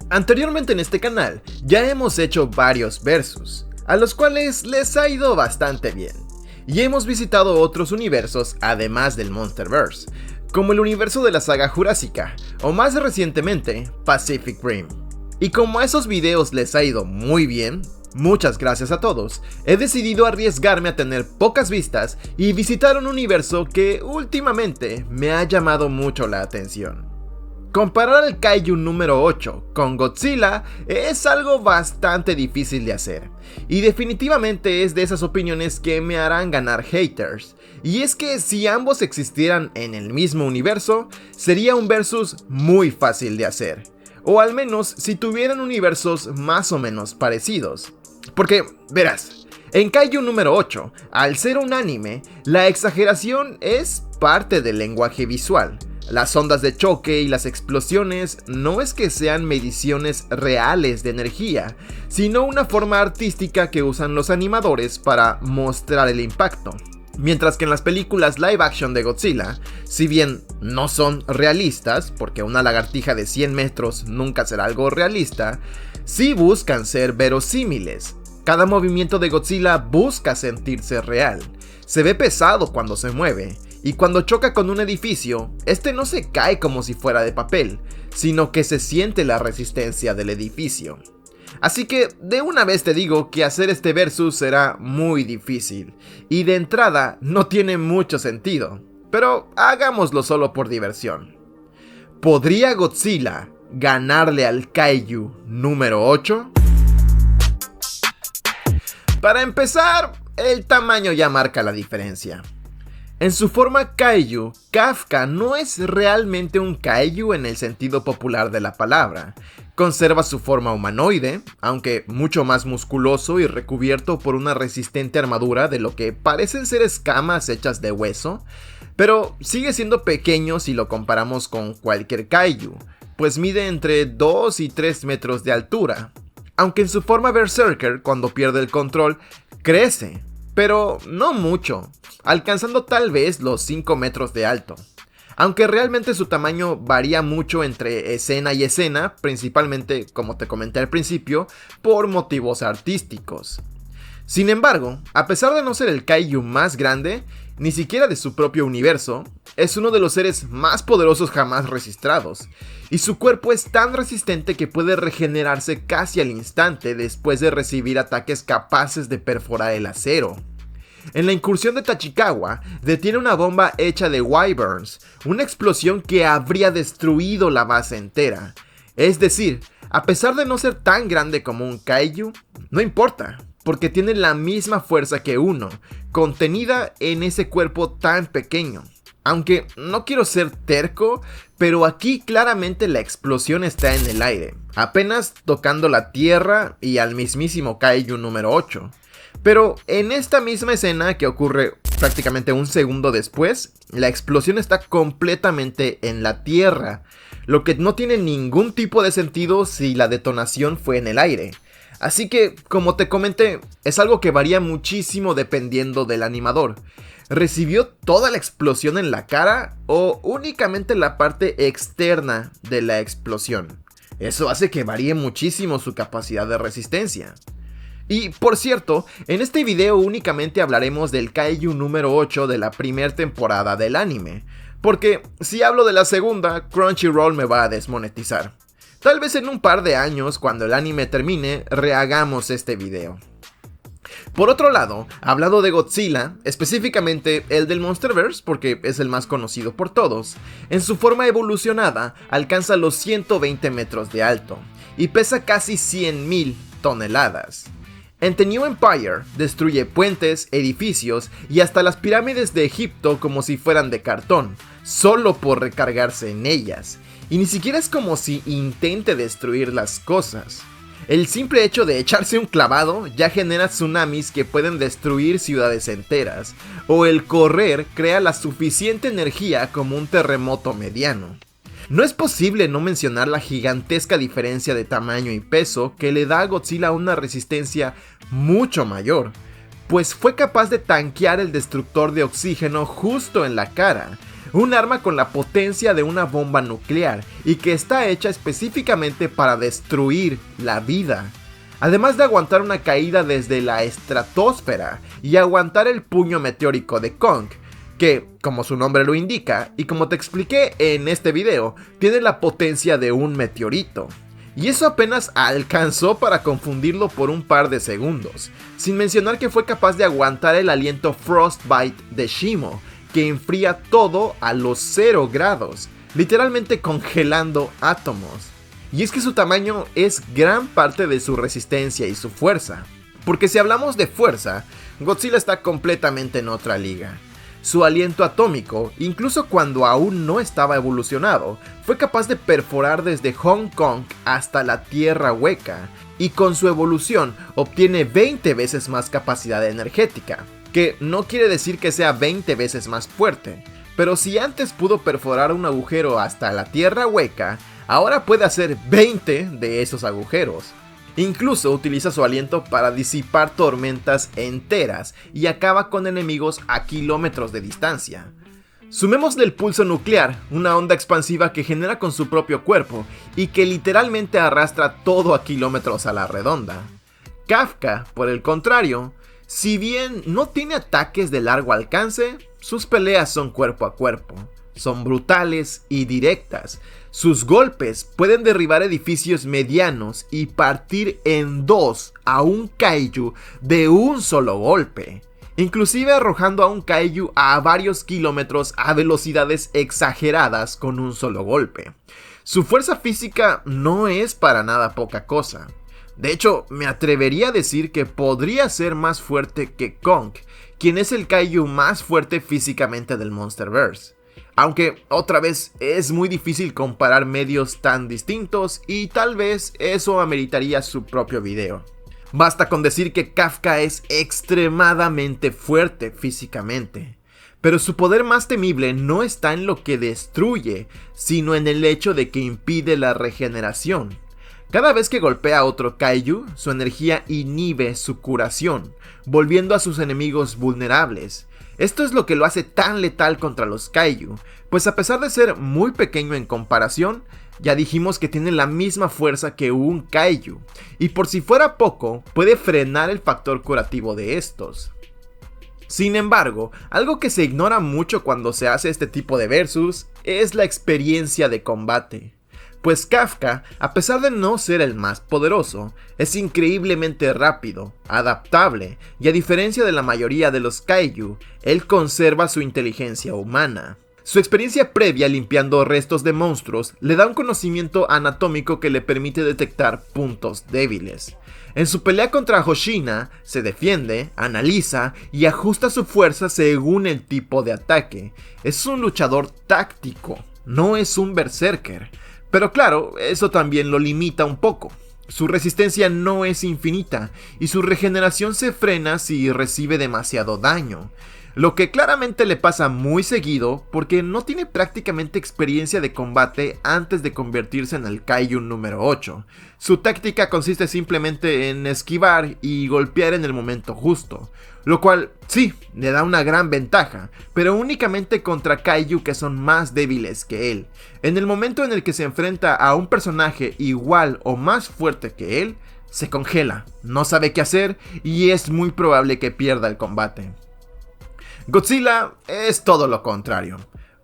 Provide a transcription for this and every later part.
Anteriormente en este canal ya hemos hecho varios versus, a los cuales les ha ido bastante bien, y hemos visitado otros universos además del Monsterverse, como el universo de la saga Jurásica, o más recientemente, Pacific Rim. Y como a esos videos les ha ido muy bien, muchas gracias a todos, he decidido arriesgarme a tener pocas vistas y visitar un universo que últimamente me ha llamado mucho la atención. Comparar el Kaiju número 8 con Godzilla es algo bastante difícil de hacer, y definitivamente es de esas opiniones que me harán ganar haters, y es que si ambos existieran en el mismo universo, sería un versus muy fácil de hacer, o al menos si tuvieran universos más o menos parecidos. Porque, verás, en Kaiju número 8, al ser un anime, la exageración es parte del lenguaje visual. Las ondas de choque y las explosiones no es que sean mediciones reales de energía, sino una forma artística que usan los animadores para mostrar el impacto. Mientras que en las películas live action de Godzilla, si bien no son realistas, porque una lagartija de 100 metros nunca será algo realista, sí buscan ser verosímiles. Cada movimiento de Godzilla busca sentirse real. Se ve pesado cuando se mueve, y cuando choca con un edificio, este no se cae como si fuera de papel, sino que se siente la resistencia del edificio. Así que de una vez te digo que hacer este versus será muy difícil, y de entrada no tiene mucho sentido, pero hagámoslo solo por diversión. ¿Podría Godzilla ganarle al Kaiju número 8? Para empezar, el tamaño ya marca la diferencia. En su forma Kaiju, Kafka no es realmente un Kaiju en el sentido popular de la palabra. Conserva su forma humanoide, aunque mucho más musculoso y recubierto por una resistente armadura de lo que parecen ser escamas hechas de hueso, pero sigue siendo pequeño si lo comparamos con cualquier Kaiju, pues mide entre 2 y 3 metros de altura. Aunque en su forma Berserker, cuando pierde el control, crece, pero no mucho, alcanzando tal vez los 5 metros de alto. Aunque realmente su tamaño varía mucho entre escena y escena, principalmente, como te comenté al principio, por motivos artísticos. Sin embargo, a pesar de no ser el Kaiju más grande, ni siquiera de su propio universo, es uno de los seres más poderosos jamás registrados, y su cuerpo es tan resistente que puede regenerarse casi al instante después de recibir ataques capaces de perforar el acero. En la incursión de Tachikawa, detiene una bomba hecha de Wyverns, una explosión que habría destruido la base entera. Es decir, a pesar de no ser tan grande como un Kaiju, no importa, porque tiene la misma fuerza que uno, contenida en ese cuerpo tan pequeño. Aunque no quiero ser terco, pero aquí claramente la explosión está en el aire, apenas tocando la tierra y al mismísimo Kaiju número 8. Pero en esta misma escena, que ocurre prácticamente un segundo después, la explosión está completamente en la tierra, lo que no tiene ningún tipo de sentido si la detonación fue en el aire. Así que, como te comenté, es algo que varía muchísimo dependiendo del animador. ¿Recibió toda la explosión en la cara o únicamente la parte externa de la explosión? Eso hace que varíe muchísimo su capacidad de resistencia. Y por cierto, en este video únicamente hablaremos del Kaiju número 8 de la primera temporada del anime, porque si hablo de la segunda, Crunchyroll me va a desmonetizar. Tal vez en un par de años, cuando el anime termine, rehagamos este video. Por otro lado, hablando de Godzilla, específicamente el del Monsterverse, porque es el más conocido por todos, en su forma evolucionada alcanza los 120 metros de alto y pesa casi 100.000 toneladas. En The New Empire destruye puentes, edificios y hasta las pirámides de Egipto como si fueran de cartón, solo por recargarse en ellas. Y ni siquiera es como si intente destruir las cosas. El simple hecho de echarse un clavado ya genera tsunamis que pueden destruir ciudades enteras, o el correr crea la suficiente energía como un terremoto mediano. No es posible no mencionar la gigantesca diferencia de tamaño y peso que le da a Godzilla una resistencia mucho mayor, pues fue capaz de tanquear el destructor de oxígeno justo en la cara, un arma con la potencia de una bomba nuclear y que está hecha específicamente para destruir la vida. Además de aguantar una caída desde la estratosfera y aguantar el puño meteórico de Kong, que, como su nombre lo indica, y como te expliqué en este video, tiene la potencia de un meteorito. Y eso apenas alcanzó para confundirlo por un par de segundos, sin mencionar que fue capaz de aguantar el aliento Frostbite de Shimo, que enfría todo a los 0 grados, literalmente congelando átomos. Y es que su tamaño es gran parte de su resistencia y su fuerza, porque si hablamos de fuerza, Godzilla está completamente en otra liga. Su aliento atómico, incluso cuando aún no estaba evolucionado, fue capaz de perforar desde Hong Kong hasta la Tierra Hueca, y con su evolución obtiene 20 veces más capacidad energética, que no quiere decir que sea 20 veces más fuerte, pero si antes pudo perforar un agujero hasta la Tierra Hueca, ahora puede hacer 20 de esos agujeros. Incluso utiliza su aliento para disipar tormentas enteras y acaba con enemigos a kilómetros de distancia. Sumémosle el pulso nuclear, una onda expansiva que genera con su propio cuerpo y que literalmente arrastra todo a kilómetros a la redonda. Kafka, por el contrario, si bien no tiene ataques de largo alcance, sus peleas son cuerpo a cuerpo. Son brutales y directas. Sus golpes pueden derribar edificios medianos y partir en dos a un kaiju de un solo golpe, inclusive arrojando a un kaiju a varios kilómetros a velocidades exageradas con un solo golpe. Su fuerza física no es para nada poca cosa. De hecho, me atrevería a decir que podría ser más fuerte que Kong, quien es el kaiju más fuerte físicamente del Monsterverse. Aunque, otra vez, es muy difícil comparar medios tan distintos y tal vez eso ameritaría su propio video. Basta con decir que Kafka es extremadamente fuerte físicamente, pero su poder más temible no está en lo que destruye, sino en el hecho de que impide la regeneración. Cada vez que golpea a otro kaiju, su energía inhibe su curación, volviendo a sus enemigos vulnerables. Esto es lo que lo hace tan letal contra los kaiju, pues a pesar de ser muy pequeño en comparación, ya dijimos que tiene la misma fuerza que un kaiju, y por si fuera poco, puede frenar el factor curativo de estos. Sin embargo, algo que se ignora mucho cuando se hace este tipo de versus es la experiencia de combate. Pues Kafka, a pesar de no ser el más poderoso, es increíblemente rápido, adaptable, y a diferencia de la mayoría de los kaiju, él conserva su inteligencia humana. Su experiencia previa limpiando restos de monstruos le da un conocimiento anatómico que le permite detectar puntos débiles. En su pelea contra Hoshina, se defiende, analiza y ajusta su fuerza según el tipo de ataque. Es un luchador táctico, no es un berserker. Pero claro, eso también lo limita un poco. Su resistencia no es infinita y su regeneración se frena si recibe demasiado daño, lo que claramente le pasa muy seguido porque no tiene prácticamente experiencia de combate antes de convertirse en el kaiju número 8. Su táctica consiste simplemente en esquivar y golpear en el momento justo, lo cual sí, le da una gran ventaja, pero únicamente contra kaiju que son más débiles que él. En el momento en el que se enfrenta a un personaje igual o más fuerte que él, se congela, no sabe qué hacer y es muy probable que pierda el combate. Godzilla es todo lo contrario.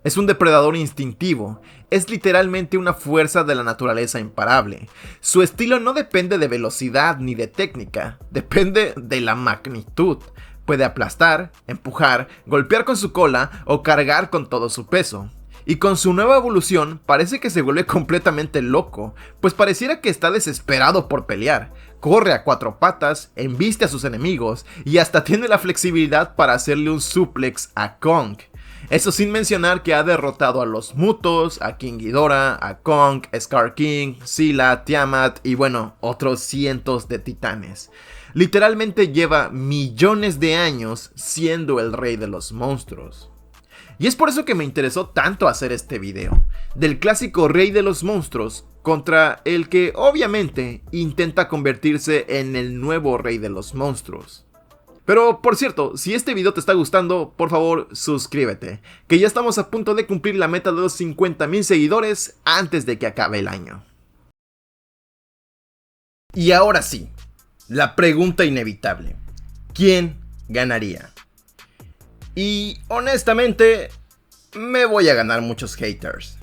Es un depredador instintivo, es literalmente una fuerza de la naturaleza imparable. Su estilo no depende de velocidad ni de técnica, depende de la magnitud. Puede aplastar, empujar, golpear con su cola o cargar con todo su peso. Y con su nueva evolución parece que se vuelve completamente loco, pues pareciera que está desesperado por pelear. Corre a 4 patas, embiste a sus enemigos y hasta tiene la flexibilidad para hacerle un suplex a Kong. Eso sin mencionar que ha derrotado a los Mutos, a King Ghidorah, a Kong, Scar King, Scylla, Tiamat y bueno, otros cientos de titanes. Literalmente lleva millones de años siendo el rey de los monstruos. Y es por eso que me interesó tanto hacer este video, del clásico rey de los monstruos contra el que obviamente intenta convertirse en el nuevo rey de los monstruos. Pero por cierto, si este video te está gustando, por favor suscríbete, que ya estamos a punto de cumplir la meta de los 50,000 seguidores antes de que acabe el año. Y ahora sí, la pregunta inevitable: ¿quién ganaría? Y honestamente, me voy a ganar muchos haters.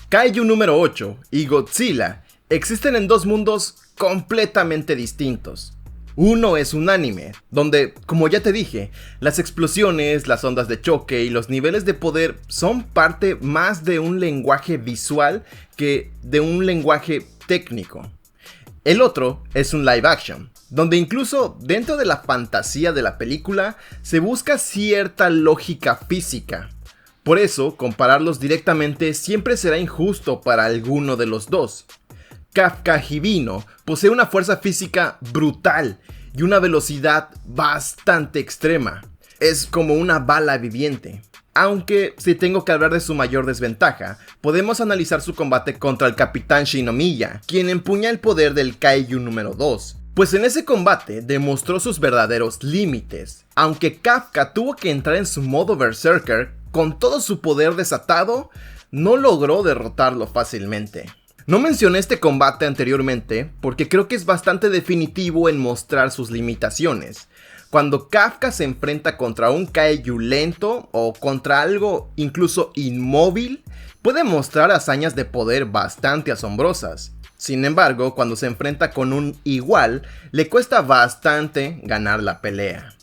Kaiju número 8 y Godzilla existen en dos mundos completamente distintos. Uno es un anime, donde, como ya te dije, las explosiones, las ondas de choque y los niveles de poder son parte más de un lenguaje visual que de un lenguaje técnico. El otro es un live action, donde incluso dentro de la fantasía de la película se busca cierta lógica física. Por eso, compararlos directamente siempre será injusto para alguno de los dos. Kafka Hibino posee una fuerza física brutal y una velocidad bastante extrema. Es como una bala viviente. Aunque, si tengo que hablar de su mayor desventaja, podemos analizar su combate contra el Capitán Shinomiya, quien empuña el poder del Kaiju número 2. Pues en ese combate demostró sus verdaderos límites. Aunque Kafka tuvo que entrar en su modo Berserker, con todo su poder desatado, no logró derrotarlo fácilmente. No mencioné este combate anteriormente porque creo que es bastante definitivo en mostrar sus limitaciones. Cuando Kafka se enfrenta contra un kaiju lento o contra algo incluso inmóvil, puede mostrar hazañas de poder bastante asombrosas. Sin embargo, cuando se enfrenta con un igual, le cuesta bastante ganar la pelea.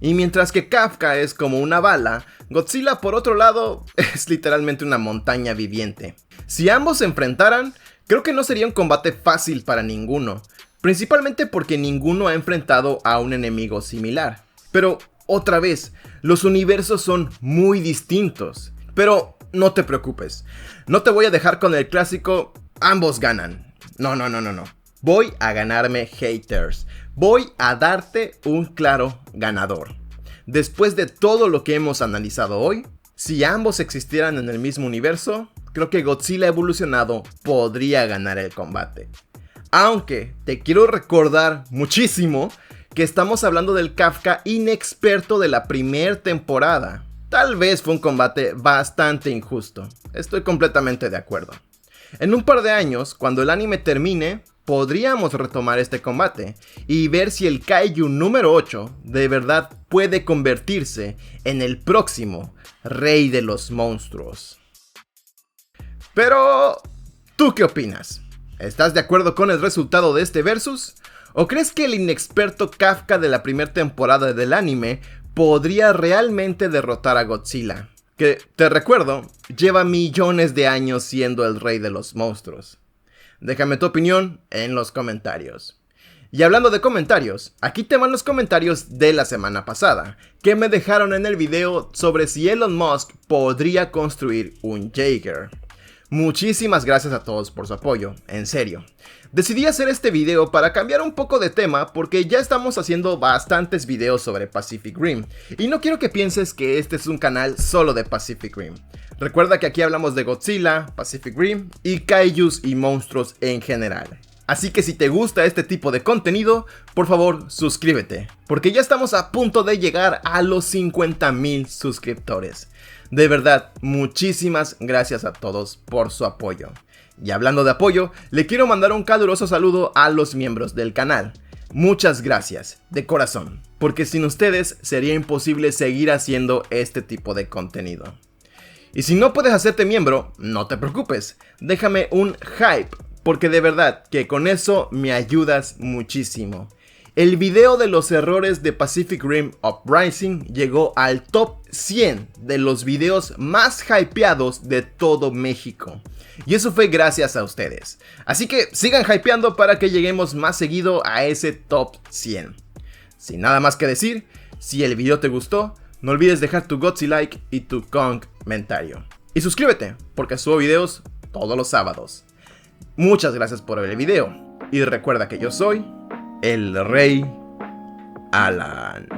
Y mientras que Kafka es como una bala, Godzilla por otro lado es literalmente una montaña viviente. Si ambos se enfrentaran, creo que no sería un combate fácil para ninguno, principalmente porque ninguno ha enfrentado a un enemigo similar. Pero otra vez, los universos son muy distintos. Pero no te preocupes, no te voy a dejar con el clásico ambos ganan. No. Voy a ganarme haters. Voy a darte un claro ganador. Después de todo lo que hemos analizado hoy, si ambos existieran en el mismo universo, creo que Godzilla evolucionado podría ganar el combate. Aunque te quiero recordar muchísimo que estamos hablando del Kafka inexperto de la primera temporada. Tal vez fue un combate bastante injusto. Estoy completamente de acuerdo. En un par de años, cuando el anime termine, podríamos retomar este combate y ver si el Kaiju número 8 de verdad puede convertirse en el próximo rey de los monstruos. Pero, ¿tú qué opinas? ¿Estás de acuerdo con el resultado de este versus? ¿O crees que el inexperto Kafka de la primera temporada del anime podría realmente derrotar a Godzilla? Que, te recuerdo, lleva millones de años siendo el rey de los monstruos. Déjame tu opinión en los comentarios. Y hablando de comentarios, aquí te van los comentarios de la semana pasada, que me dejaron en el video sobre si Elon Musk podría construir un Jaeger. Muchísimas gracias a todos por su apoyo, en serio. Decidí hacer este video para cambiar un poco de tema porque ya estamos haciendo bastantes videos sobre Pacific Rim y no quiero que pienses que este es un canal solo de Pacific Rim. Recuerda que aquí hablamos de Godzilla, Pacific Rim y kaijus y monstruos en general. Así que si te gusta este tipo de contenido, por favor suscríbete, porque ya estamos a punto de llegar a los 50,000 suscriptores. De verdad, muchísimas gracias a todos por su apoyo. Y hablando de apoyo, le quiero mandar un caluroso saludo a los miembros del canal. Muchas gracias, de corazón, porque sin ustedes sería imposible seguir haciendo este tipo de contenido. Y si no puedes hacerte miembro, no te preocupes, déjame un hype, porque de verdad que con eso me ayudas muchísimo. El video de los errores de Pacific Rim Uprising llegó al top 100 de los videos más hypeados de todo México. Y eso fue gracias a ustedes. Así que sigan hypeando para que lleguemos más seguido a ese top 100. Sin nada más que decir, si el video te gustó, no olvides dejar tu Godzilla like y tu comentario. Y suscríbete, porque subo videos todos los sábados. Muchas gracias por ver el video. Y recuerda que yo soy el Rey Alan.